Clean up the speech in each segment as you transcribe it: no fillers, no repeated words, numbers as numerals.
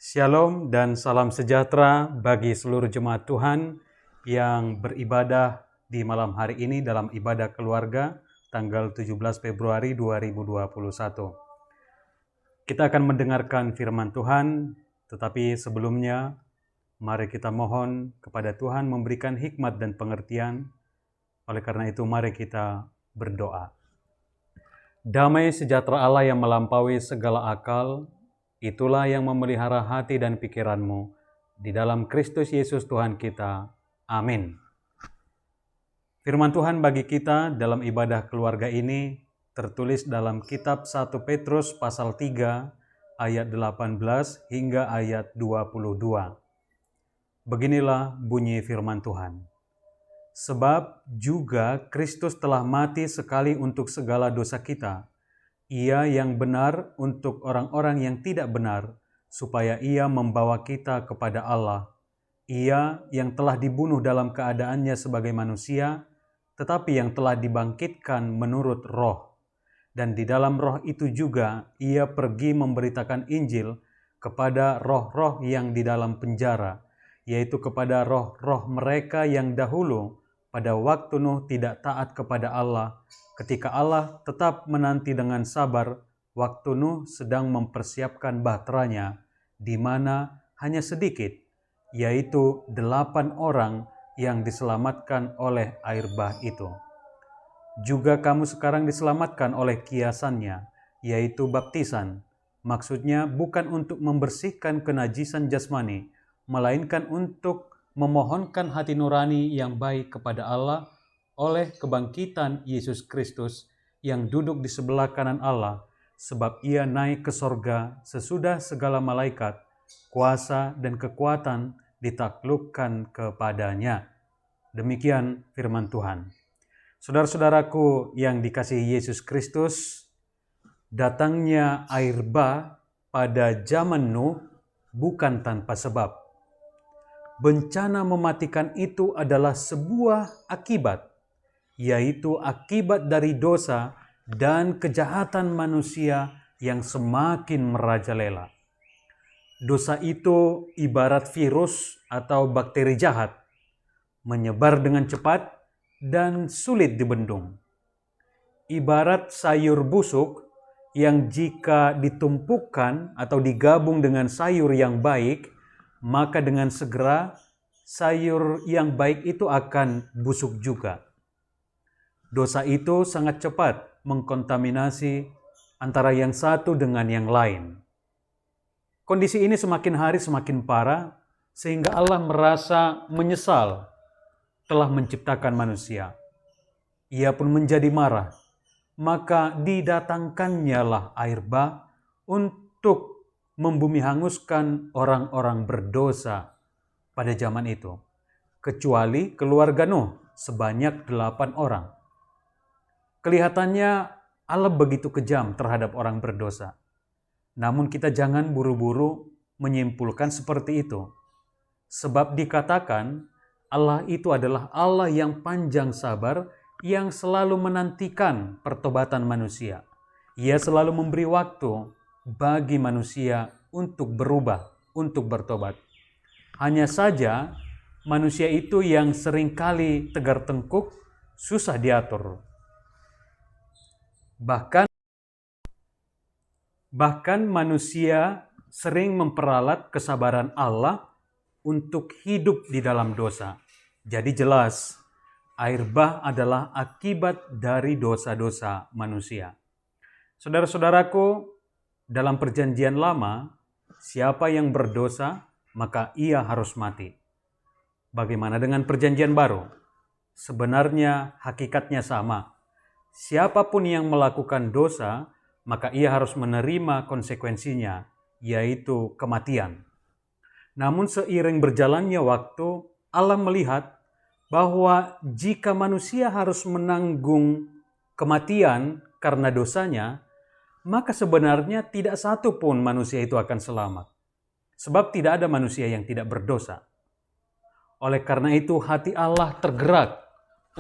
Shalom dan salam sejahtera bagi seluruh jemaat Tuhan yang beribadah di malam hari ini dalam ibadah keluarga tanggal 17 Februari 2021. Kita akan mendengarkan firman Tuhan, tetapi sebelumnya mari kita mohon kepada Tuhan memberikan hikmat dan pengertian. Oleh karena itu mari kita berdoa. Damai sejahtera Allah yang melampaui segala akal, itulah yang memelihara hati dan pikiranmu di dalam Kristus Yesus Tuhan kita. Amin. Firman Tuhan bagi kita dalam ibadah keluarga ini tertulis dalam kitab 1 Petrus pasal 3 ayat 18 hingga ayat 22. Beginilah bunyi firman Tuhan. Sebab juga Kristus telah mati sekali untuk segala dosa kita, Ia yang benar untuk orang-orang yang tidak benar, supaya Ia membawa kita kepada Allah. Ia yang telah dibunuh dalam keadaannya sebagai manusia, tetapi yang telah dibangkitkan menurut roh. Dan di dalam roh itu juga Ia pergi memberitakan Injil kepada roh-roh yang di dalam penjara, yaitu kepada roh-roh mereka yang dahulu pada waktu Nuh tidak taat kepada Allah, ketika Allah tetap menanti dengan sabar waktu Nuh sedang mempersiapkan bahteranya, di mana hanya sedikit, yaitu 8 orang yang diselamatkan oleh air bah itu. Juga kamu sekarang diselamatkan oleh kiasannya, yaitu baptisan. Maksudnya bukan untuk membersihkan kenajisan jasmani, melainkan untuk memohonkan hati nurani yang baik kepada Allah oleh kebangkitan Yesus Kristus yang duduk di sebelah kanan Allah, sebab Ia naik ke sorga sesudah segala malaikat, kuasa dan kekuatan ditaklukkan kepadanya. Demikian firman Tuhan. Saudara-saudaraku yang dikasihi Yesus Kristus, datangnya air bah pada zaman Nuh bukan tanpa sebab. Bencana mematikan itu adalah sebuah akibat, yaitu akibat dari dosa dan kejahatan manusia yang semakin merajalela. Dosa itu ibarat virus atau bakteri jahat, menyebar dengan cepat dan sulit dibendung. Ibarat sayur busuk yang jika ditumpukan atau digabung dengan sayur yang baik, maka dengan segera sayur yang baik itu akan busuk juga. Dosa itu sangat cepat mengkontaminasi antara yang satu dengan yang lain. Kondisi ini semakin hari semakin parah, sehingga Allah merasa menyesal telah menciptakan manusia. Ia pun menjadi marah, maka didatangkannya lah air bah untuk membumi hanguskan orang-orang berdosa pada zaman itu, kecuali keluarga Nuh sebanyak 8 orang. Kelihatannya Allah begitu kejam terhadap orang berdosa. Namun kita jangan buru-buru menyimpulkan seperti itu. Sebab dikatakan Allah itu adalah Allah yang panjang sabar, yang selalu menantikan pertobatan manusia. Ia selalu memberi waktu bagi manusia untuk berubah, untuk bertobat. Hanya saja manusia itu yang seringkali tegar tengkuk, susah diatur. Bahkan manusia sering memperalat kesabaran Allah untuk hidup di dalam dosa. Jadi jelas, air bah adalah akibat dari dosa-dosa manusia. Saudara-saudaraku, dalam perjanjian lama, siapa yang berdosa, maka ia harus mati. Bagaimana dengan perjanjian baru? Sebenarnya hakikatnya sama. Siapapun yang melakukan dosa, maka ia harus menerima konsekuensinya, yaitu kematian. Namun seiring berjalannya waktu, Allah melihat bahwa jika manusia harus menanggung kematian karena dosanya, maka sebenarnya tidak satu pun manusia itu akan selamat. Sebab tidak ada manusia yang tidak berdosa. Oleh karena itu hati Allah tergerak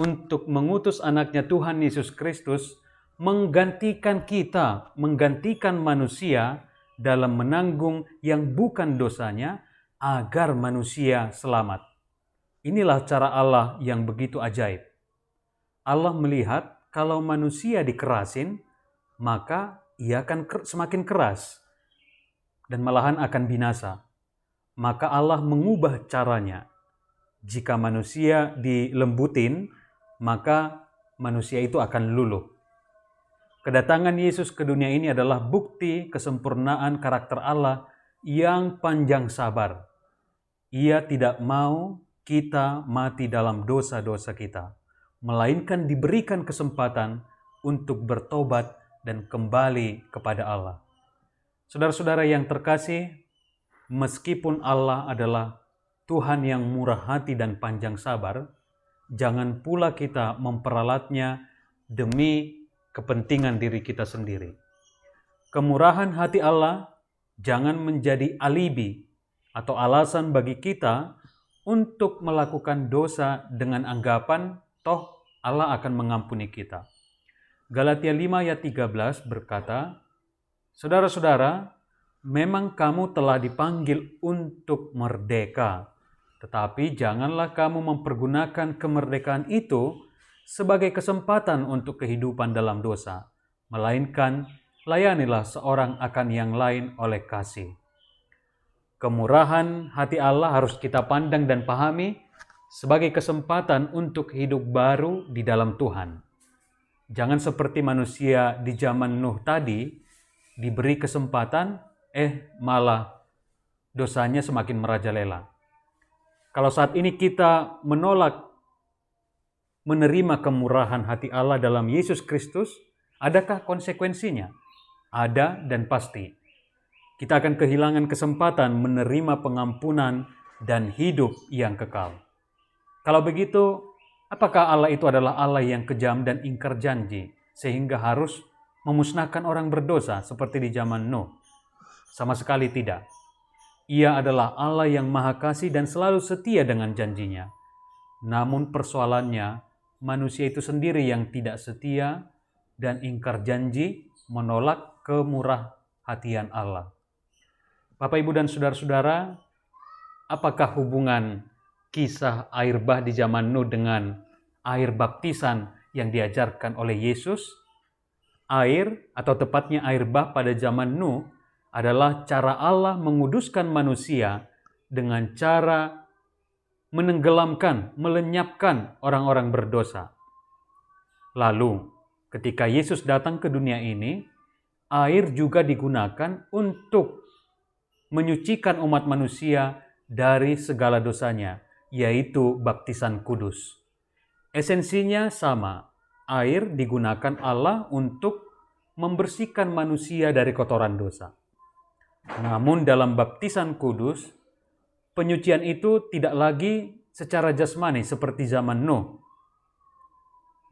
untuk mengutus anaknya Tuhan Yesus Kristus menggantikan kita, menggantikan manusia dalam menanggung yang bukan dosanya agar manusia selamat. Inilah cara Allah yang begitu ajaib. Allah melihat kalau manusia dikerasin, maka ia akan semakin keras dan malahan akan binasa. Maka Allah mengubah caranya. Jika manusia dilembutin, maka manusia itu akan luluh. Kedatangan Yesus ke dunia ini adalah bukti kesempurnaan karakter Allah yang panjang sabar. Ia tidak mau kita mati dalam dosa-dosa kita, melainkan diberikan kesempatan untuk bertobat dan kembali kepada Allah. Saudara-saudara yang terkasih, meskipun Allah adalah Tuhan yang murah hati dan panjang sabar, jangan pula kita memperalatnya demi kepentingan diri kita sendiri. Kemurahan hati Allah jangan menjadi alibi atau alasan bagi kita untuk melakukan dosa dengan anggapan toh Allah akan mengampuni kita. Galatia 5 ayat 13 berkata, "Saudara-saudara, memang kamu telah dipanggil untuk merdeka, tetapi janganlah kamu mempergunakan kemerdekaan itu sebagai kesempatan untuk kehidupan dalam dosa, melainkan layanilah seorang akan yang lain oleh kasih." Kemurahan hati Allah harus kita pandang dan pahami sebagai kesempatan untuk hidup baru di dalam Tuhan. Jangan seperti manusia di zaman Nuh tadi, diberi kesempatan, malah dosanya semakin merajalela. Kalau saat ini kita menolak menerima kemurahan hati Allah dalam Yesus Kristus, adakah konsekuensinya? Ada dan pasti. Kita akan kehilangan kesempatan menerima pengampunan dan hidup yang kekal. Kalau begitu, apakah Allah itu adalah Allah yang kejam dan ingkar janji sehingga harus memusnahkan orang berdosa seperti di zaman Nuh? Sama sekali tidak. Ia adalah Allah yang maha kasih dan selalu setia dengan janjinya. Namun persoalannya, manusia itu sendiri yang tidak setia dan ingkar janji, menolak kemurah hatian Allah. Bapak, Ibu, dan saudara-saudara, apakah hubungan kisah air bah di zaman Nuh dengan air baptisan yang diajarkan oleh Yesus? Air, atau tepatnya air bah pada zaman Nuh, adalah cara Allah menguduskan manusia dengan cara menenggelamkan, melenyapkan orang-orang berdosa. Lalu, ketika Yesus datang ke dunia ini, air juga digunakan untuk menyucikan umat manusia dari segala dosanya, yaitu baptisan kudus. Esensinya sama, air digunakan Allah untuk membersihkan manusia dari kotoran dosa. Namun dalam baptisan kudus, penyucian itu tidak lagi secara jasmani seperti zaman Nuh,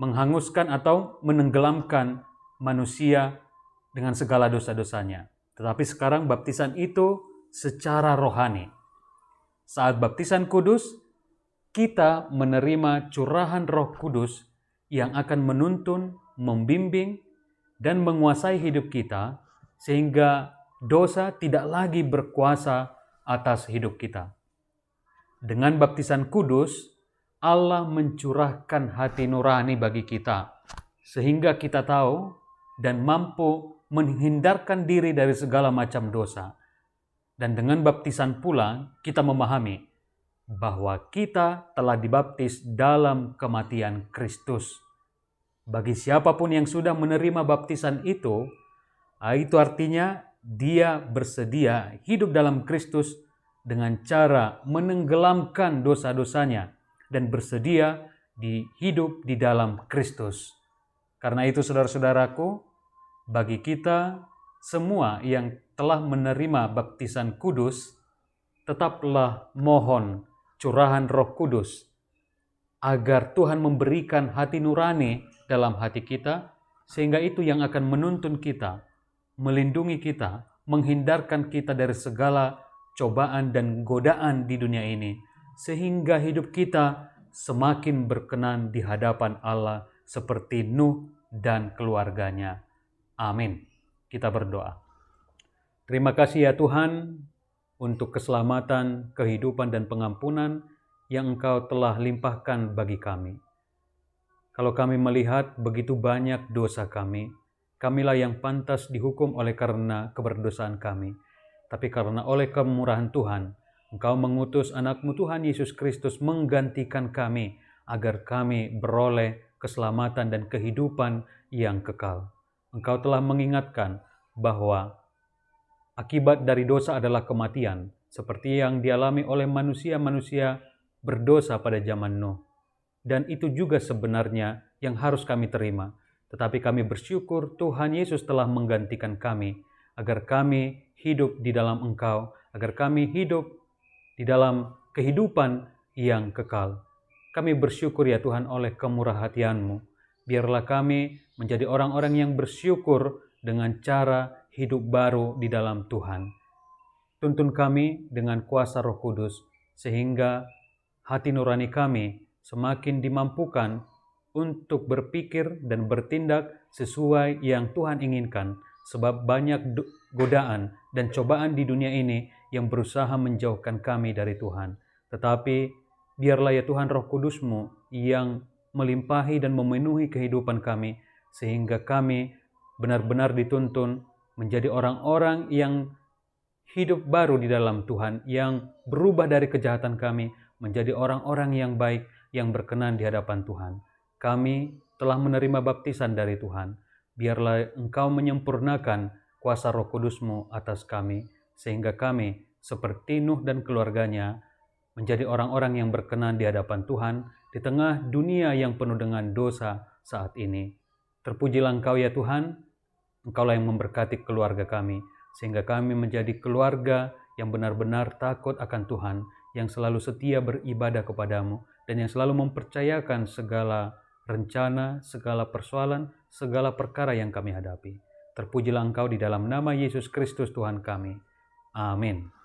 menghanguskan atau menenggelamkan manusia dengan segala dosa-dosanya. Tetapi sekarang baptisan itu secara rohani. Saat baptisan kudus, kita menerima curahan Roh Kudus yang akan menuntun, membimbing, dan menguasai hidup kita sehingga dosa tidak lagi berkuasa atas hidup kita. Dengan baptisan kudus, Allah mencurahkan hati nurani bagi kita sehingga kita tahu dan mampu menghindarkan diri dari segala macam dosa. Dan dengan baptisan pula kita memahami bahwa kita telah dibaptis dalam kematian Kristus. Bagi siapapun yang sudah menerima baptisan itu artinya dia bersedia hidup dalam Kristus dengan cara menenggelamkan dosa-dosanya dan bersedia hidup di dalam Kristus. Karena itu saudara-saudaraku, bagi kita semua yang telah menerima baptisan kudus, tetaplah mohon curahan Roh Kudus agar Tuhan memberikan hati nurani dalam hati kita, sehingga itu yang akan menuntun kita, melindungi kita, menghindarkan kita dari segala cobaan dan godaan di dunia ini, sehingga hidup kita semakin berkenan di hadapan Allah seperti Nuh dan keluarganya. Amin. Kita berdoa. Terima kasih ya Tuhan untuk keselamatan, kehidupan, dan pengampunan yang Engkau telah limpahkan bagi kami. Kalau kami melihat begitu banyak dosa kami, kamilah yang pantas dihukum oleh karena keberdosaan kami. Tapi karena oleh kemurahan Tuhan, Engkau mengutus anak-Mu Tuhan Yesus Kristus menggantikan kami, agar kami beroleh keselamatan dan kehidupan yang kekal. Engkau telah mengingatkan bahwa akibat dari dosa adalah kematian, seperti yang dialami oleh manusia-manusia berdosa pada zaman Nuh. Dan itu juga sebenarnya yang harus kami terima. Tetapi kami bersyukur Tuhan Yesus telah menggantikan kami, agar kami hidup di dalam Engkau, agar kami hidup di dalam kehidupan yang kekal. Kami bersyukur ya Tuhan oleh kemurah hatian-Mu. Biarlah kami menjadi orang-orang yang bersyukur dengan cara hidup baru di dalam Tuhan. Tuntun kami dengan kuasa Roh Kudus, sehingga hati nurani kami semakin dimampukan untuk berpikir dan bertindak sesuai yang Tuhan inginkan, sebab banyak godaan dan cobaan di dunia ini yang berusaha menjauhkan kami dari Tuhan. Tetapi biarlah ya Tuhan Roh Kudus-Mu yang melimpahi dan memenuhi kehidupan kami, sehingga kami benar-benar dituntun menjadi orang-orang yang hidup baru di dalam Tuhan, yang berubah dari kejahatan kami menjadi orang-orang yang baik, yang berkenan di hadapan Tuhan. Kami telah menerima baptisan dari Tuhan. Biarlah Engkau menyempurnakan kuasa Roh Kudus-Mu atas kami, sehingga kami seperti Nuh dan keluarganya menjadi orang-orang yang berkenan di hadapan Tuhan di tengah dunia yang penuh dengan dosa saat ini. Terpujilah Engkau ya Tuhan, Engkaulah yang memberkati keluarga kami, sehingga kami menjadi keluarga yang benar-benar takut akan Tuhan, yang selalu setia beribadah kepadamu, dan yang selalu mempercayakan segala rencana, segala persoalan, segala perkara yang kami hadapi. Terpujilah Engkau di dalam nama Yesus Kristus Tuhan kami. Amin.